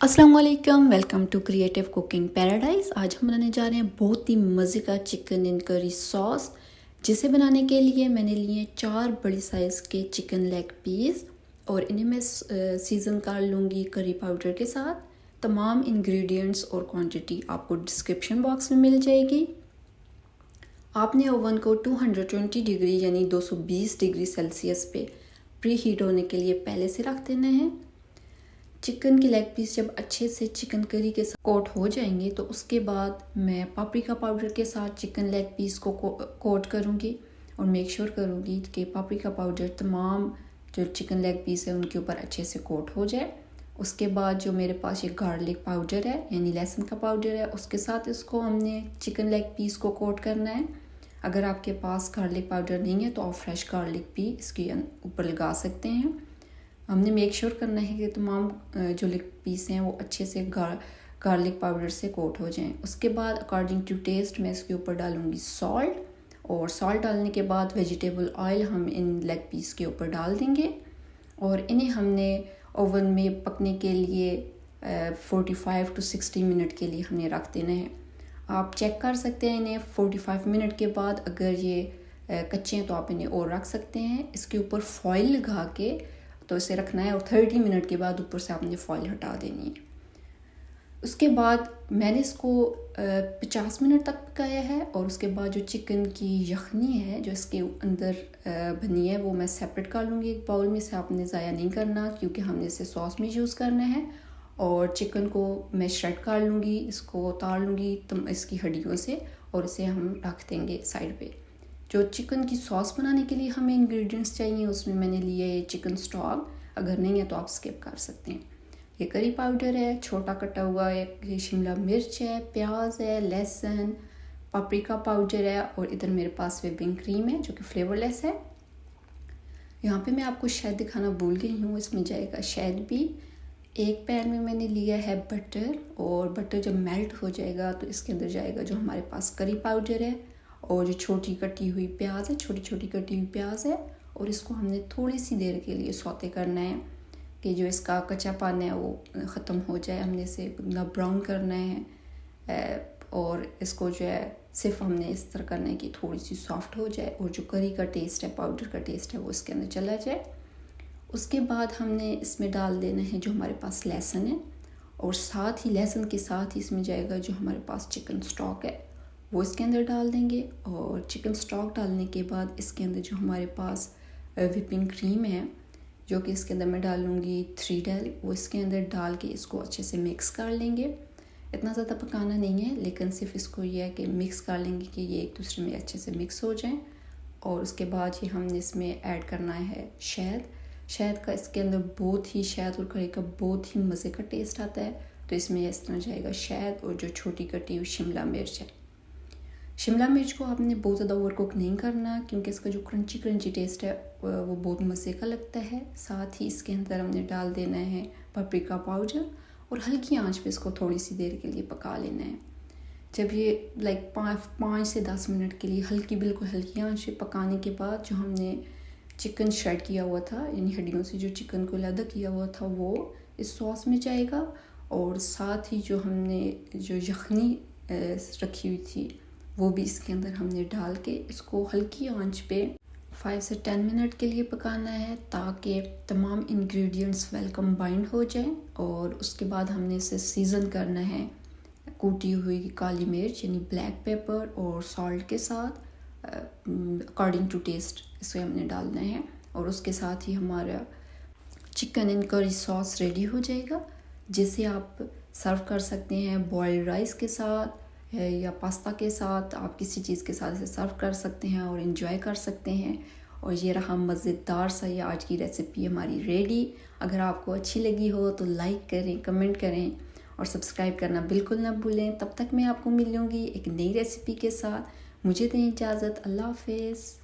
अस्सलाम वालेकुम, welcome to creative cooking paradise. आज हम बनाने जा रहे हैं बहुत ही मज़े का चिकन इन करी सॉस, जिसे बनाने के लिए मैंने लिए 4 बड़ी साइज़ के चिकन लेग पीस और इन्हें मैं सीज़न कर लूँगी करी पाउडर के साथ। तमाम इंग्रेडिएंट्स और क्वांटिटी आपको डिस्क्रिप्शन बॉक्स में मिल जाएगी। आपने ओवन को 220 डिग्री यानी 220 डिग्री सेल्सियस पे प्री हीट होने के लिए पहले से रख देना है। चिकन की लेग पीस जब अच्छे से चिकन करी के साथ कोट हो जाएंगे तो उसके बाद मैं पापरिका पाउडर के साथ चिकन लेग पीस को कोट करूँगी और मेक श्योर करूँगी कि पापरिका पाउडर तमाम जो चिकन लेग पीस है उनके ऊपर अच्छे से कोट हो जाए। उसके बाद जो मेरे पास ये गार्लिक पाउडर है यानी लहसुन का पाउडर है, उसके साथ इसको हमने चिकन लेग पीस को कोट करना है। अगर आपके पास गार्लिक पाउडर नहीं है तो आप फ्रेश गार्लिक भी इसके ऊपर लगा सकते हैं। हमने मेक श्योर करना है कि तमाम जो लेग पीस हैं वो अच्छे से गार्लिक पाउडर से कोट हो जाएं। उसके बाद अकॉर्डिंग टू टेस्ट मैं इसके ऊपर डालूँगी सॉल्ट, और सॉल्ट डालने के बाद वेजिटेबल ऑयल हम इन लेग पीस के ऊपर डाल देंगे और इन्हें हमने ओवन में पकने के लिए 45 to 60 मिनट के लिए हमने रख देना है। आप चेक कर सकते हैं इन्हें 45 मिनट के बाद, अगर ये कच्चे हैं तो आप इन्हें और रख सकते हैं। इसके ऊपर फॉइल लगा के तो इसे रखना है और 30 मिनट के बाद ऊपर से आपने फॉइल हटा देनी है। उसके बाद मैंने इसको 50 मिनट तक पकाया है और उसके बाद जो चिकन की यखनी है जो इसके अंदर बनी है वो मैं सेपरेट कर लूँगी एक बाउल में। से आपने ज़ाया नहीं करना क्योंकि हमने इसे सॉस में यूज़ करना है। और चिकन को मैं श्रेड कर लूँगी, इसको उतार लूँगी इसकी हड्डियों से और इसे हम रख देंगे साइड पे। जो चिकन की सॉस बनाने के लिए हमें इंग्रेडिएंट्स चाहिए उसमें मैंने लिया है चिकन स्टॉक, अगर नहीं है तो आप स्किप कर सकते हैं। ये करी पाउडर है, छोटा कटा हुआ है, ये शिमला मिर्च है, प्याज है, लहसुन, पापरिका पाउडर है और इधर मेरे पास व्हिपिंग क्रीम है जो कि फ्लेवरलेस है। यहाँ पे मैं आपको शहद दिखाना भूल गई हूँ, इसमें जाएगा शहद भी। एक पैन में मैंने लिया है बटर, और बटर जब मेल्ट हो जाएगा तो इसके अंदर जाएगा जो हमारे पास करी पाउडर है और जो छोटी कटी हुई प्याज है, छोटी छोटी कटी हुई प्याज है, और इसको हमने थोड़ी सी देर के लिए सौते करना है कि जो इसका कच्चापन है वो ख़त्म हो जाए। हमने इसे ब्राउन करना है और इसको जो है सिर्फ हमने इस तरह करना है कि थोड़ी सी सॉफ्ट हो जाए और जो करी का टेस्ट है, पाउडर का टेस्ट है वो इसके अंदर चला जाए। उसके बाद हमने इसमें डाल देना है जो हमारे पास लहसुन है, और साथ ही लहसुन के साथ ही इसमें जाएगा जो हमारे पास चिकन स्टॉक है वो इसके अंदर डाल देंगे। और चिकन स्टॉक डालने के बाद इसके अंदर जो हमारे पास व्हिपिंग क्रीम है जो कि इसके अंदर मैं डालूँगी 3 डेल, वो इसके अंदर डाल के इसको अच्छे से मिक्स कर लेंगे। इतना ज़्यादा पकाना नहीं है लेकिन सिर्फ इसको ये है कि मिक्स कर लेंगे कि ये एक दूसरे में अच्छे से मिक्स हो जाएं। और उसके बाद ही हमने इसमें ऐड करना है शहद का। इसके अंदर बहुत ही शहद और करी का बहुत ही मज़े का टेस्ट आता है, तो इसमें इस तरह जाएगा शहद और जो छोटी कटी हुई शिमला मिर्च है। शिमला मिर्च को आपने बहुत ज़्यादा ओवर कुक नहीं करना क्योंकि इसका जो क्रंची टेस्ट है वो बहुत मज़े का लगता है। साथ ही इसके अंदर हमने डाल देना है पापरिका पाउडर और हल्की आंच पे इसको थोड़ी सी देर के लिए पका लेना है। जब ये 5 से 10 मिनट के लिए बिल्कुल हल्की आंच पे पकाने के बाद जो हमने चिकन श्रेड किया हुआ था यानी हड्डियों से जो चिकन को लदा किया हुआ था वो इस सॉस में जाएगा, और साथ ही जो हमने जो यखनी रखी हुई थी वो भी इसके अंदर हमने डाल के इसको हल्की आंच पे 5 से 10 मिनट के लिए पकाना है ताकि तमाम इंग्रेडिएंट्स वेल कंबाइंड हो जाएं। और उसके बाद हमने इसे सीज़न करना है कूटी हुई काली मिर्च यानी ब्लैक पेपर और सॉल्ट के साथ अकॉर्डिंग टू टेस्ट इसे हमने डालना है। और उसके साथ ही हमारा chicken in curry sauce ready हो जाएगा, जिसे आप सर्व कर सकते हैं बॉइल्ड राइस के साथ या पास्ता के साथ। आप किसी चीज़ के साथ इसे सर्व कर सकते हैं और इन्जॉय कर सकते हैं। और ये रहा मज़ेदार सा ये आज की रेसिपी हमारी रेडी। अगर आपको अच्छी लगी हो तो लाइक करें, कमेंट करें और सब्सक्राइब करना बिल्कुल ना भूलें। तब तक मैं आपको मिलूँगी एक नई रेसिपी के साथ। मुझे दें इजाज़त। अल्लाह हाफ़िज़।